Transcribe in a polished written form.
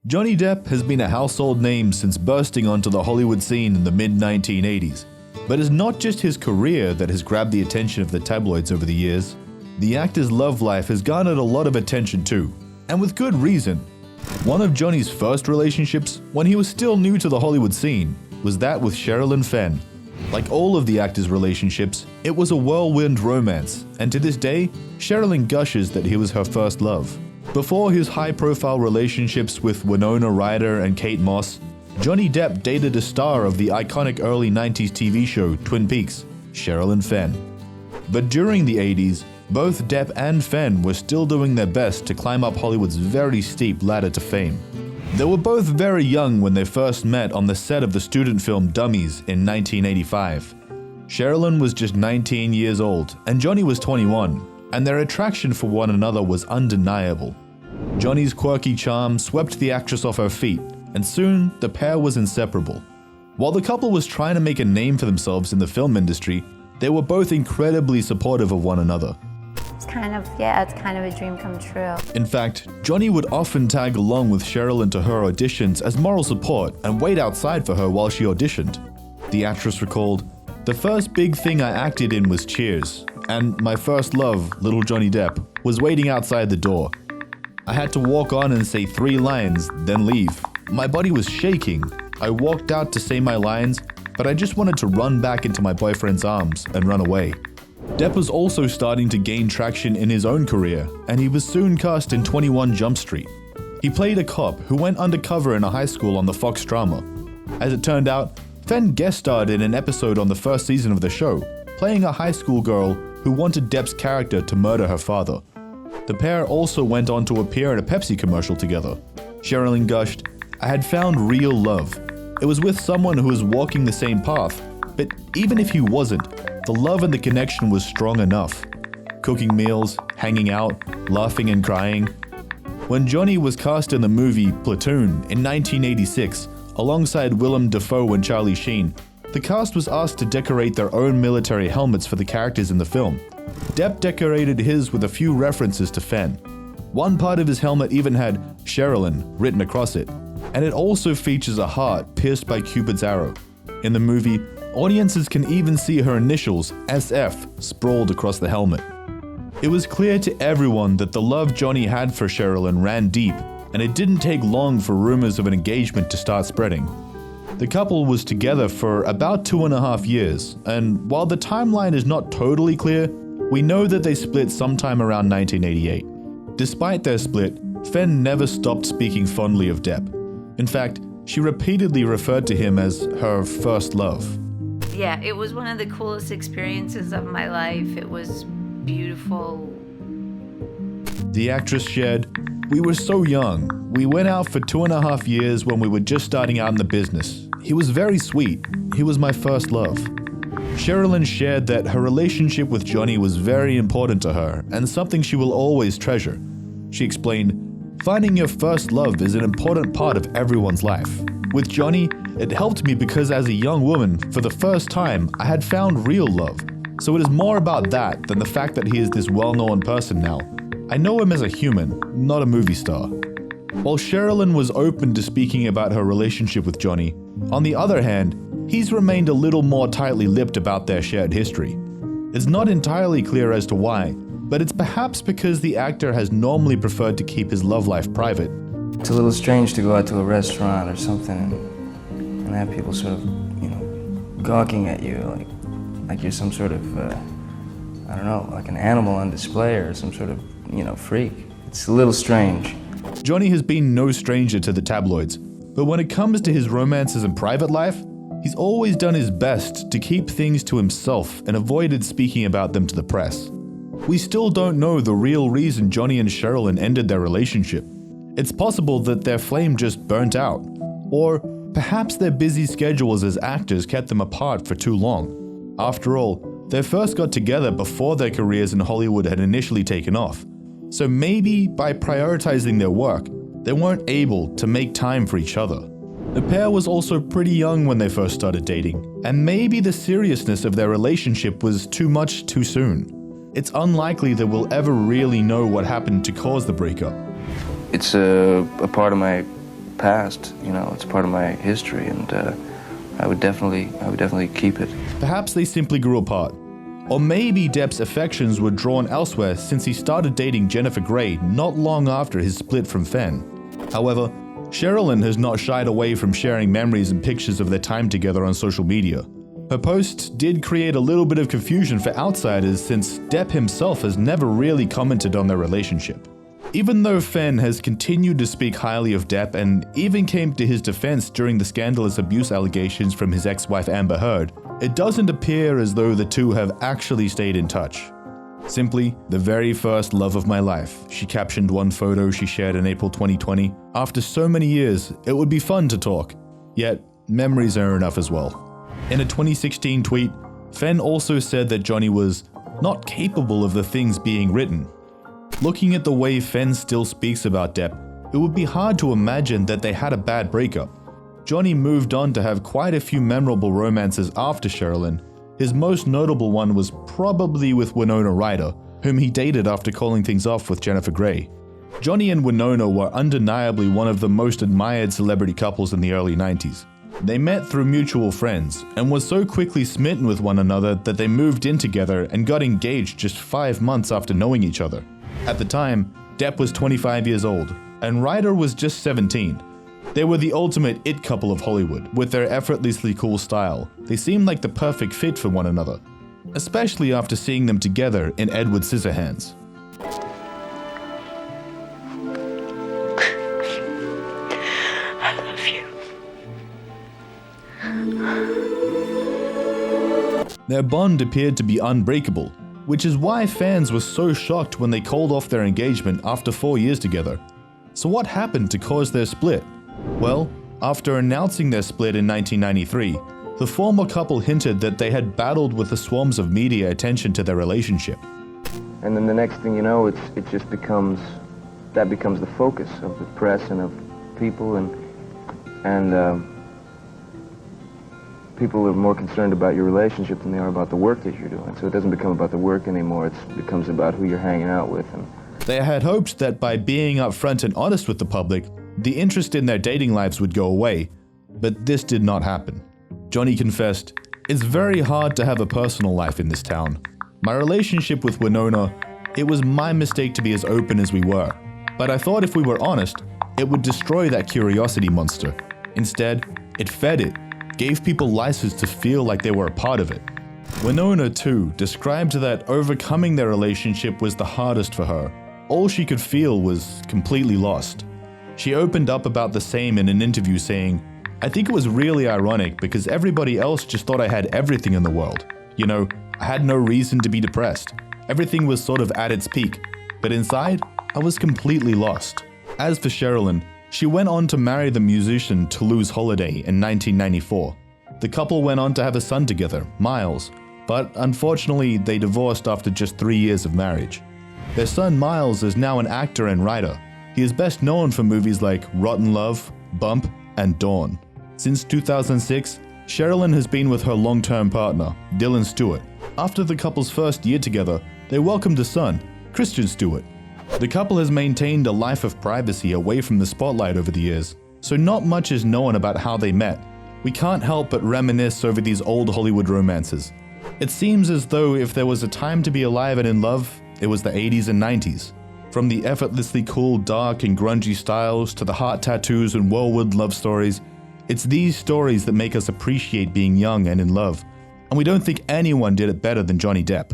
Johnny Depp has been a household name since bursting onto the Hollywood scene in the mid-1980s. But it's not just his career that has grabbed the attention of the tabloids over the years. The actor's love life has garnered a lot of attention too, and with good reason. One of Johnny's first relationships, when he was still new to the Hollywood scene, was that with Sherilyn Fenn. Like all of the actor's relationships, it was a whirlwind romance, and to this day, Sherilyn gushes that he was her first love. Before his high-profile relationships with Winona, Ryder, and Kate Moss, Johnny Depp dated a star of the iconic early 90s TV show Twin Peaks, Sherilyn Fenn. But during the 80s, both Depp and Fenn were still doing their best to climb up Hollywood's very steep ladder to fame. They were both very young when they first met on the set of the student film Dummies in 1985. Sherilyn was just 19 years old and Johnny was 21, and their attraction for one another was undeniable. Johnny's quirky charm swept the actress off her feet, and soon the pair was inseparable. While the couple was trying to make a name for themselves in the film industry, they were both incredibly supportive of one another. It's kind of a dream come true. In fact, Johnny would often tag along with Sherilyn to her auditions as moral support and wait outside for her while she auditioned. The actress recalled, "The first big thing I acted in was Cheers, and my first love, little Johnny Depp, was waiting outside the door. I had to walk on and say 3 lines, then leave. My body was shaking. I walked out to say my lines, but I just wanted to run back into my boyfriend's arms and run away." Depp was also starting to gain traction in his own career, and he was soon cast in 21 Jump Street. He played a cop who went undercover in a high school on the Fox drama. As it turned out, Fenn guest starred in an episode on the first season of the show, playing a high school girl who wanted Depp's character to murder her father. The pair also went on to appear in a Pepsi commercial together. Sherilyn gushed, "I had found real love. It was with someone who was walking the same path, but even if he wasn't, the love and the connection was strong enough. Cooking meals, hanging out, laughing and crying." When Johnny was cast in the movie Platoon in 1986, alongside Willem Dafoe and Charlie Sheen, the cast was asked to decorate their own military helmets for the characters in the film. Depp decorated his with a few references to Fenn. One part of his helmet even had Sherilyn written across it, and it also features a heart pierced by Cupid's arrow. In the movie, audiences can even see her initials, SF, sprawled across the helmet. It was clear to everyone that the love Johnny had for Sherilyn ran deep, and it didn't take long for rumors of an engagement to start spreading. The couple was together for about 2.5 years, and while the timeline is not totally clear, we know that they split sometime around 1988. Despite their split, Fenn never stopped speaking fondly of Depp. In fact, she repeatedly referred to him as her first love. Yeah, it was one of the coolest experiences of my life. It was beautiful. The actress shared, "We were so young. We went out for 2.5 years when we were just starting out in the business. He was very sweet. He was my first love." Sherilyn shared that her relationship with Johnny was very important to her and something she will always treasure. She explained, "Finding your first love is an important part of everyone's life. With Johnny, it helped me because as a young woman, for the first time, I had found real love. So it is more about that than the fact that he is this well-known person now. I know him as a human, not a movie star." While Sherilyn was open to speaking about her relationship with Johnny, on the other hand, he's remained a little more tightly lipped about their shared history. It's not entirely clear as to why, but it's perhaps because the actor has normally preferred to keep his love life private. It's a little strange to go out to a restaurant or something and have people sort of, gawking at you like you're some sort of, like an animal on display or some sort of, freak. It's a little strange. Johnny has been no stranger to the tabloids, but when it comes to his romances and private life, he's always done his best to keep things to himself and avoided speaking about them to the press. We still don't know the real reason Johnny and Sherilyn ended their relationship. It's possible that their flame just burnt out, or perhaps their busy schedules as actors kept them apart for too long. After all, they first got together before their careers in Hollywood had initially taken off, so maybe by prioritizing their work, they weren't able to make time for each other. The pair was also pretty young when they first started dating, and maybe the seriousness of their relationship was too much too soon. It's unlikely that we'll ever really know what happened to cause the breakup. It's a part of my past. You know, it's part of my history, and I would definitely keep it. Perhaps they simply grew apart. Or maybe Depp's affections were drawn elsewhere since he started dating Jennifer Grey not long after his split from Fenn. However, Sherilyn has not shied away from sharing memories and pictures of their time together on social media. Her posts did create a little bit of confusion for outsiders since Depp himself has never really commented on their relationship. Even though Fenn has continued to speak highly of Depp and even came to his defense during the scandalous abuse allegations from his ex-wife Amber Heard, it doesn't appear as though the two have actually stayed in touch. Simply, the very first love of my life, she captioned one photo she shared in April 2020. After so many years, it would be fun to talk. Yet, memories are enough as well. In a 2016 tweet, Fenn also said that Johnny was not capable of the things being written. Looking at the way Fenn still speaks about Depp, it would be hard to imagine that they had a bad breakup. Johnny moved on to have quite a few memorable romances after Sherilyn. His most notable one was probably with Winona Ryder, whom he dated after calling things off with Jennifer Grey. Johnny and Winona were undeniably one of the most admired celebrity couples in the early 90s. They met through mutual friends and were so quickly smitten with one another that they moved in together and got engaged just 5 months after knowing each other. At the time, Depp was 25 years old, and Ryder was just 17. They were the ultimate it couple of Hollywood, with their effortlessly cool style. They seemed like the perfect fit for one another, especially after seeing them together in Edward Scissorhands. I love you. Their bond appeared to be unbreakable, which is why fans were so shocked when they called off their engagement after 4 years together. So what happened to cause their split? Well, after announcing their split in 1993, the former couple hinted that they had battled with the swarms of media attention to their relationship. And then the next thing you know, it just becomes the focus of the press and of people, and people are more concerned about your relationship than they are about the work that you're doing. So it doesn't become about the work anymore, it becomes about who you're hanging out with. They had hoped that by being upfront and honest with the public, the interest in their dating lives would go away, but this did not happen. Johnny confessed, "It's very hard to have a personal life in this town. My relationship with Winona, it was my mistake to be as open as we were. But I thought if we were honest, it would destroy that curiosity monster. Instead, it fed it, gave people license to feel like they were a part of it." Winona, too, described that overcoming their relationship was the hardest for her. All she could feel was completely lost. She opened up about the same in an interview saying, "I think it was really ironic because everybody else just thought I had everything in the world. You know, I had no reason to be depressed. Everything was sort of at its peak. But inside, I was completely lost." As for Sherilyn, she went on to marry the musician Toulouse Holliday in 1994. The couple went on to have a son together, Miles, but unfortunately they divorced after just 3 years of marriage. Their son Miles is now an actor and writer. He is best known for movies like Rotten Love, Bump, and Dawn. Since 2006, Sherilyn has been with her long-term partner, Dylan Stewart. After the couple's first year together, they welcomed a son, Christian Stewart. The couple has maintained a life of privacy away from the spotlight over the years, so not much is known about how they met. We can't help but reminisce over these old Hollywood romances. It seems as though if there was a time to be alive and in love, it was the 80s and 90s. From the effortlessly cool, dark and grungy styles to the heart tattoos and whirlwind love stories, it's these stories that make us appreciate being young and in love. And we don't think anyone did it better than Johnny Depp.